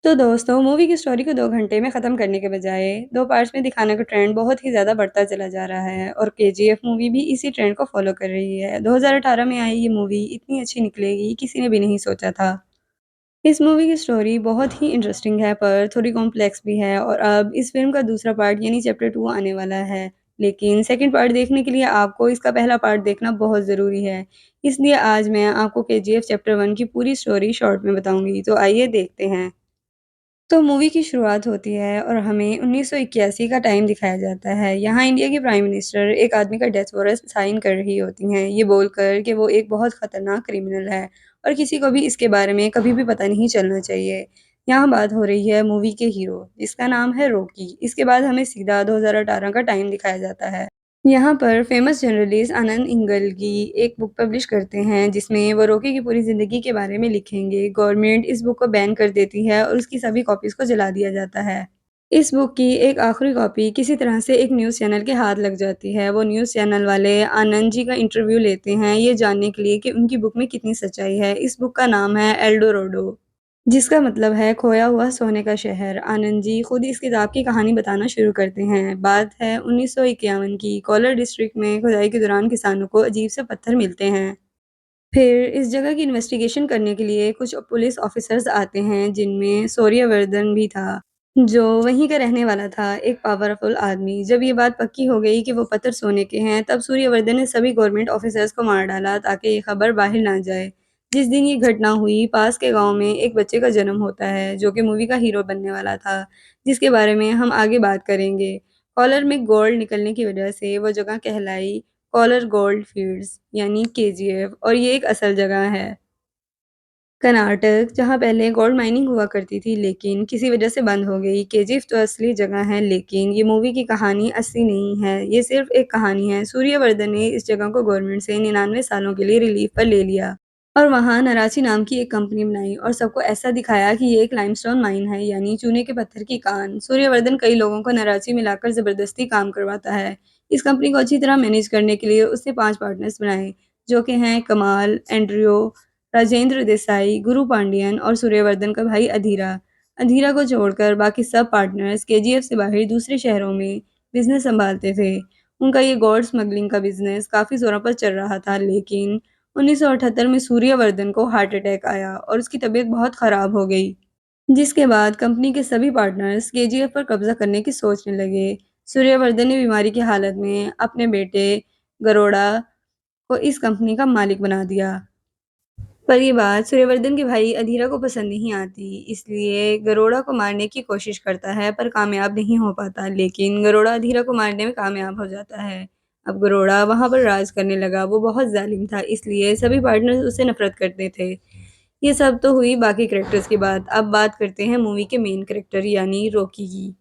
तो दोस्तों, मूवी की स्टोरी को 2 घंटे में ख़त्म करने के बजाय 2 पार्ट्स में दिखाने का ट्रेंड बहुत ही ज़्यादा बढ़ता चला जा रहा है और केजीएफ मूवी भी इसी ट्रेंड को फ़ॉलो कर रही है। 2018 में आई ये मूवी इतनी अच्छी निकलेगी, किसी ने भी नहीं सोचा था। इस मूवी की स्टोरी बहुत ही इंटरेस्टिंग है पर थोड़ी कॉम्प्लेक्स भी है और अब इस फ़िल्म का दूसरा पार्ट यानी चैप्टर 2 आने वाला है। लेकिन सेकंड पार्ट देखने के लिए आपको इसका पहला पार्ट देखना बहुत ज़रूरी है। इसलिए आज मैं आपको केजीएफ चैप्टर 1 की पूरी स्टोरी शॉर्ट में बताऊँगी, तो आइए देखते हैं। तो मूवी की शुरुआत होती है और हमें 1981 का टाइम दिखाया जाता है। यहाँ इंडिया की प्राइम मिनिस्टर एक आदमी का डेथ वारंट साइन कर रही होती हैं, ये बोलकर कि वो एक बहुत खतरनाक क्रिमिनल है और किसी को भी इसके बारे में कभी भी पता नहीं चलना चाहिए। यहाँ बात हो रही है मूवी के हीरो, जिसका नाम है रॉकी। इसके बाद हमें सीधा 2018 का टाइम दिखाया जाता है। यहाँ पर फेमस जर्नलिस्ट आनंद इंगलगी एक बुक पब्लिश करते हैं जिसमें वो रॉकी की पूरी ज़िंदगी के बारे में लिखेंगे। गवर्नमेंट इस बुक को बैन कर देती है और उसकी सभी कॉपीज़ को जला दिया जाता है। इस बुक की एक आखिरी कॉपी किसी तरह से एक न्यूज़ चैनल के हाथ लग जाती है। वो न्यूज़ चैनल वाले आनंद जी का इंटरव्यू लेते हैं ये जानने के लिए कि उनकी बुक में कितनी सच्चाई है। इस बुक का नाम है एल डोराडो। जिसका मतलब है खोया हुआ सोने का शहर। आनंद जी खुद इस किताब की कहानी बताना शुरू करते हैं। बात है 1951 की। कोलार डिस्ट्रिक्ट में खुदाई के दौरान किसानों को अजीब से पत्थर मिलते हैं। फिर इस जगह की इन्वेस्टिगेशन करने के लिए कुछ पुलिस ऑफिसर्स आते हैं जिनमें सूर्यवर्धन भी था, जो वहीं का रहने वाला था, एक पावरफुल आदमी। जब ये बात पक्की हो गई कि वो पत्थर सोने के हैं, तब सूर्यवर्धन ने सभी गवर्नमेंट ऑफिसर्स को मार डाला ताकि ये खबर बाहर ना जाए। जिस दिन ये घटना हुई, पास के गाँव में एक बच्चे का जन्म होता है, जो कि मूवी का हीरो बनने वाला था, जिसके बारे में हम आगे बात करेंगे। कॉलर में गोल्ड निकलने की वजह से वो जगह कहलाई कॉलर गोल्ड फील्ड्स यानी केजीएफ और ये एक असल जगह है। कर्नाटक, जहाँ पहले गोल्ड माइनिंग हुआ करती थी लेकिन किसी वजह से बंद हो गई। केजीएफ तो असली जगह है लेकिन ये मूवी की कहानी असली नहीं है, ये सिर्फ़ एक कहानी है। सूर्यवर्धन ने इस जगह को गवर्नमेंट से 99 सालों के लिए रिलीफ़ पर ले लिया और वहाँ नराची नाम की एक कंपनी बनाई और सबको ऐसा दिखाया कि ये एक लाइमस्टोन माइन है यानी चूने के पत्थर की कान। सूर्यवर्धन कई लोगों को नराची में लाकर ज़बरदस्ती काम करवाता है। इस कंपनी को अच्छी तरह मैनेज करने के लिए उसने 5 पार्टनर्स बनाए, जो कि हैं कमाल, एंड्रयू, राजेंद्र देसाई, गुरु पांडियन और सूर्यवर्धन का भाई अधीरा। अधीरा को छोड़कर बाकी सब पार्टनर्स केजीएफ से बाहर दूसरे शहरों में बिजनेस संभालते थे। उनका ये गोल्ड स्मगलिंग का बिजनेस काफ़ी ज़ोरों पर चल रहा था लेकिन 1978 में सूर्यवर्धन को हार्ट अटैक आया और उसकी तबीयत बहुत ख़राब हो गई। जिसके बाद कंपनी के सभी पार्टनर्स केजीएफ पर कब्ज़ा करने की सोचने लगे। सूर्यवर्धन ने बीमारी की हालत में अपने बेटे गरोड़ा को इस कंपनी का मालिक बना दिया। पर ये बात सूर्यवर्धन के भाई अधीरा को पसंद नहीं आती, इसलिए गरोड़ा को मारने की कोशिश करता है पर कामयाब नहीं हो पाता, लेकिन गरोड़ा अधीरा को मारने में कामयाब हो जाता है। अब गरोड़ा वहाँ पर राज करने लगा, वो बहुत ज़ालिम था इसलिए सभी पार्टनर्स उससे नफ़रत करते थे। ये सब तो हुई बाकी कैरेक्टर्स की बात, अब बात करते हैं मूवी के मेन कैरेक्टर यानी रॉकी की।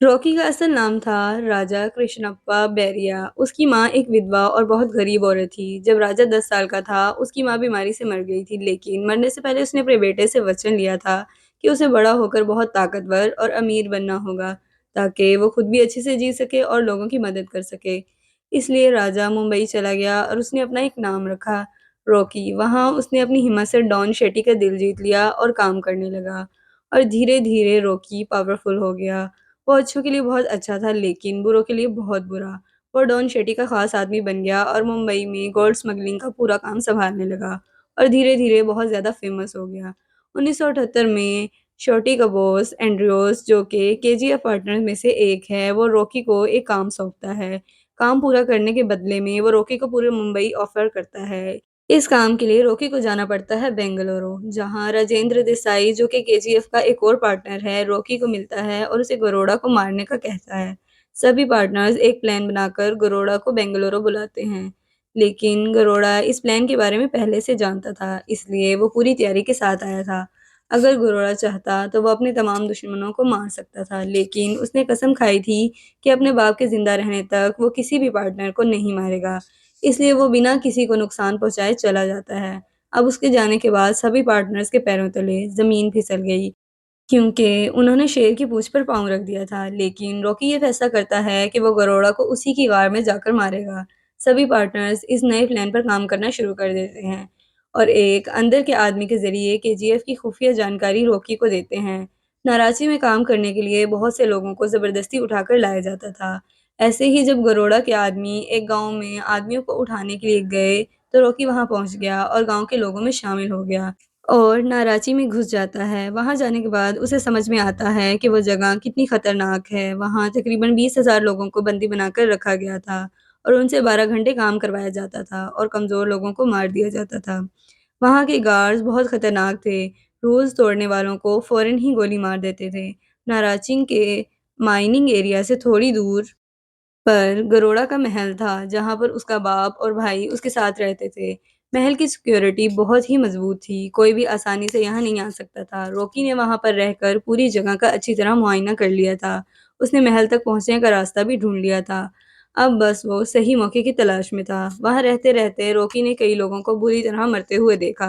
रॉकी का असल नाम था राजा कृष्णप्पा बैरिया। उसकी माँ एक विधवा और बहुत गरीब औरत थी। जब राजा 10 साल का था, उसकी माँ बीमारी से मर गई थी, लेकिन मरने से पहले उसने अपने बेटे से वचन लिया था कि उसे बड़ा होकर बहुत ताकतवर और अमीर बनना होगा, ताकि वो खुद भी अच्छे से जी सके और लोगों की मदद कर सके। इसलिए राजा मुंबई चला गया और उसने अपना एक नाम रखा, रॉकी। वहाँ उसने अपनी हिम्मत से डॉन शेट्टी का दिल जीत लिया और काम करने लगा और धीरे-धीरे रॉकी पावरफुल हो गया। वो अच्छों के लिए बहुत अच्छा था लेकिन बुरों के लिए बहुत बुरा। वो डॉन शेट्टी का ख़ास आदमी बन गया और मुंबई में गोल्ड स्मगलिंग का पूरा काम सँभालने लगा और धीरे-धीरे बहुत ज़्यादा फ़ेमस हो गया। 1978 में शॉर्टी का बॉस एंड्रियोस जो कि केजीएफ पार्टनर में से एक है, वो रॉकी को एक काम सौंपता है। काम पूरा करने के बदले में वो रॉकी को पूरे मुंबई ऑफ़र करता है। इस काम के लिए रॉकी को जाना पड़ता है बेंगलुरु, जहाँ राजेंद्र देसाई जो कि केजीएफ का एक और पार्टनर है, रॉकी को मिलता है और उसे गरोड़ा को मारने का कहता है। सभी पार्टनर्स एक प्लान बनाकर गरोड़ा को बेंगलुरु बुलाते हैं, लेकिन गरोड़ा इस प्लान के बारे में पहले से जानता था, इसलिए वो पूरी तैयारी के साथ आया था। अगर गरोड़ा चाहता तो वो अपने तमाम दुश्मनों को मार सकता था, लेकिन उसने कसम खाई थी कि अपने बाप के ज़िंदा रहने तक वो किसी भी पार्टनर को नहीं मारेगा। इसलिए वो बिना किसी को नुकसान पहुँचाए चला जाता है। अब उसके जाने के बाद सभी पार्टनर्स के पैरों तले ज़मीन फिसल गई, क्योंकि उन्होंने शेर की पूँछ पर पाँव रख दिया था। लेकिन रॉकी ये फैसला करता है कि वो गरोड़ा को उसी की गाड़ में जाकर मारेगा। सभी पार्टनर्स इस नए प्लान पर काम करना शुरू कर देते हैं और एक अंदर के आदमी के ज़रिए केजीएफ की खुफिया जानकारी रॉकी को देते हैं। नाराज़ी में काम करने के लिए बहुत से लोगों को ज़बरदस्ती उठाकर लाया जाता था। ऐसे ही जब गरोड़ा के आदमी एक गाँव में आदमियों को उठाने के लिए गए, तो रॉकी वहाँ पहुँच गया और गाँव के लोगों में शामिल हो गया और नाराज़ी में घुस जाता है। वहाँ जाने के बाद उसे समझ में आता है कि वो जगह कितनी खतरनाक है। वहाँ तकरीबन 20,000 लोगों को बंदी बनाकर रखा गया था और उनसे 12 घंटे काम करवाया जाता था और कमज़ोर लोगों को मार दिया जाता था। वहाँ के गार्ड्स बहुत खतरनाक थे, रूल्स तोड़ने वालों को फ़ौरन ही गोली मार देते थे। नाराचिंग के माइनिंग एरिया से थोड़ी दूर पर गरोड़ा का महल था, जहाँ पर उसका बाप और भाई उसके साथ रहते थे। महल की सिक्योरिटी बहुत ही मज़बूत थी, कोई भी आसानी से यहाँ नहीं आ सकता था। रॉकी ने वहाँ पर रहकर पूरी जगह का अच्छी तरह मुआयना कर लिया था। उसने महल तक पहुँचने का रास्ता भी ढूँढ लिया था। अब बस वो सही मौके की तलाश में था। वहाँ रहते-रहते रॉकी ने कई लोगों को बुरी तरह मरते हुए देखा।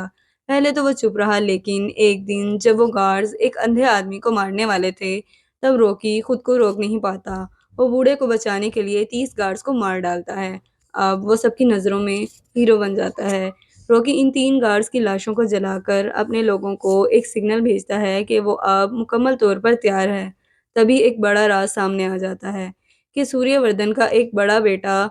पहले तो वो चुप रहा, लेकिन एक दिन जब वो गार्ड्स एक अंधे आदमी को मारने वाले थे, तब रॉकी खुद को रोक नहीं पाता। वो बूढ़े को बचाने के लिए 30 गार्ड्स को मार डालता है। अब वो सबकी नज़रों में हीरो बन जाता है। रॉकी इन 3 गार्ड्स की लाशों को जलाकर अपने लोगों को एक सिग्नल भेजता है कि वो अब मुकम्मल तौर पर तैयार है। तभी एक बड़ा राज सामने आ जाता है कि सूर्यवर्धन का एक बड़ा बेटा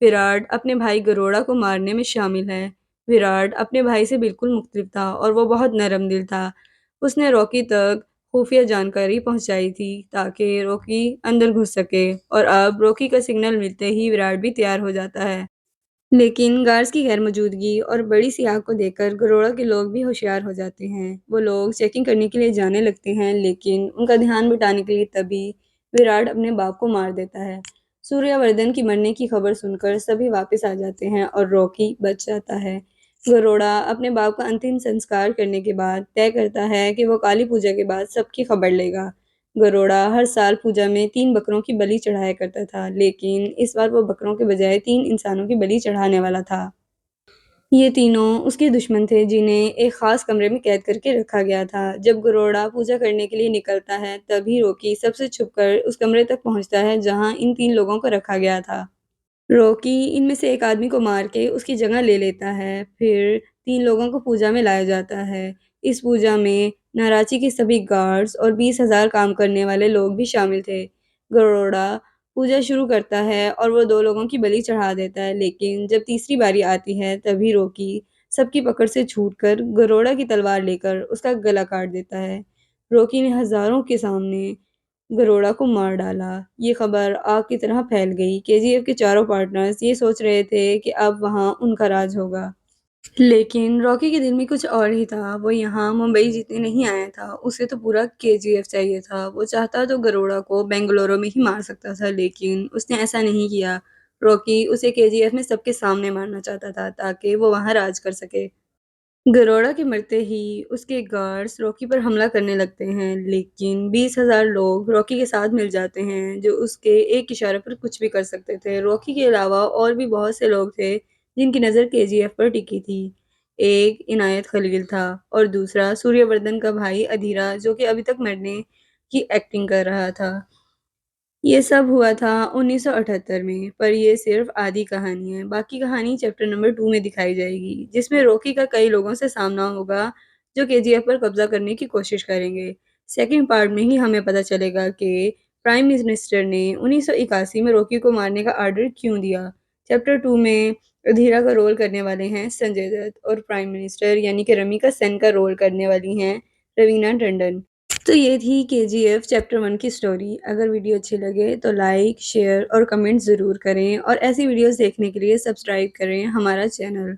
विराट अपने भाई गरोड़ा को मारने में शामिल है। विराट अपने भाई से बिल्कुल मुख्तलिफ था और वो बहुत नरम दिल था। उसने रॉकी तक खुफिया जानकारी पहुंचाई थी ताकि रॉकी अंदर घुस सके और अब रॉकी का सिग्नल मिलते ही विराट भी तैयार हो जाता है। लेकिन गार्ड्स की गैर मौजूदगी और बड़ी सी आग को देखकर गरोड़ा के लोग भी होशियार हो जाते हैं। वो लोग चेकिंग करने के लिए जाने लगते हैं, लेकिन उनका ध्यान बटाने के लिए तभी विराट अपने बाप को मार देता है। सूर्यवर्धन की मरने की खबर सुनकर सभी वापस आ जाते हैं और रॉकी बच जाता है। गरोड़ा अपने बाप का अंतिम संस्कार करने के बाद तय करता है कि वो काली पूजा के बाद सबकी खबर लेगा। गरोड़ा हर साल पूजा में 3 बकरों की बलि चढ़ाया करता था, लेकिन इस बार वो बकरों के बजाय 3 इंसानों की बलि चढ़ाने वाला था। ये तीनों उसके दुश्मन थे, जिन्हें एक खास कमरे में कैद करके रखा गया था। जब गरोड़ा पूजा करने के लिए निकलता है, तभी रॉकी सबसे छुपकर उस कमरे तक पहुंचता है जहां इन 3 लोगों को रखा गया था। रॉकी इनमें से एक आदमी को मार के उसकी जगह ले लेता है। फिर 3 लोगों को पूजा में लाया जाता है। इस पूजा में नाराची के सभी गार्ड्स और 20,000 काम करने वाले लोग भी शामिल थे। गरोड़ा पूजा शुरू करता है और वो 2 लोगों की बलि चढ़ा देता है, लेकिन जब तीसरी बारी आती है, तभी रॉकी सबकी पकड़ से छूटकर गरोड़ा की तलवार लेकर उसका गला काट देता है। रॉकी ने हज़ारों के सामने गरोड़ा को मार डाला। ये खबर आग की तरह फैल गई। केजीएफ के चारों पार्टनर्स ये सोच रहे थे कि अब वहाँ उनका राज होगा। लेकिन रॉकी के दिल में कुछ और ही था। वो यहाँ मुंबई जीतने नहीं आया था, उसे तो पूरा केजीएफ चाहिए था। वो चाहता तो गरोड़ा को बेंगलुरु में ही मार सकता था, लेकिन उसने ऐसा नहीं किया। रॉकी उसे केजीएफ में सबके सामने मारना चाहता था ताकि वो वहाँ राज कर सके। गरोड़ा के मरते ही उसके गार्ड्स रॉकी पर हमला करने लगते हैं, लेकिन 20,000 लोग रॉकी के साथ मिल जाते हैं, जो उसके एक इशारे पर कुछ भी कर सकते थे। रॉकी के अलावा और भी बहुत से लोग थे, जिनकी नज़र केजीएफ पर टिकी थी। एक इनायत खलील था और दूसरा सूर्यवर्धन का भाई अधीरा, जो कि अभी तक मरने की एक्टिंग कर रहा था। ये सब हुआ था 1978 में, पर ये सिर्फ आधी कहानी है। बाकी कहानी चैप्टर नंबर 2 में दिखाई जाएगी, जिसमें रॉकी का कई लोगों से सामना होगा, जो केजीएफ पर कब्जा करने की कोशिश करेंगे। सेकंड पार्ट में ही हमें पता चलेगा कि प्राइम मिनिस्टर ने 1981 में रॉकी को मारने का ऑर्डर क्यों दिया। चैप्टर 2 में अधीरा का रोल करने वाले हैं संजय दत्त और प्राइम मिनिस्टर यानी कि रमिका सेन का रोल करने वाली हैं रवीना टंडन। तो ये थी केजीएफ चैप्टर 1 की स्टोरी। अगर वीडियो अच्छी लगे तो लाइक, शेयर और कमेंट ज़रूर करें और ऐसी वीडियोस देखने के लिए सब्सक्राइब करें हमारा चैनल।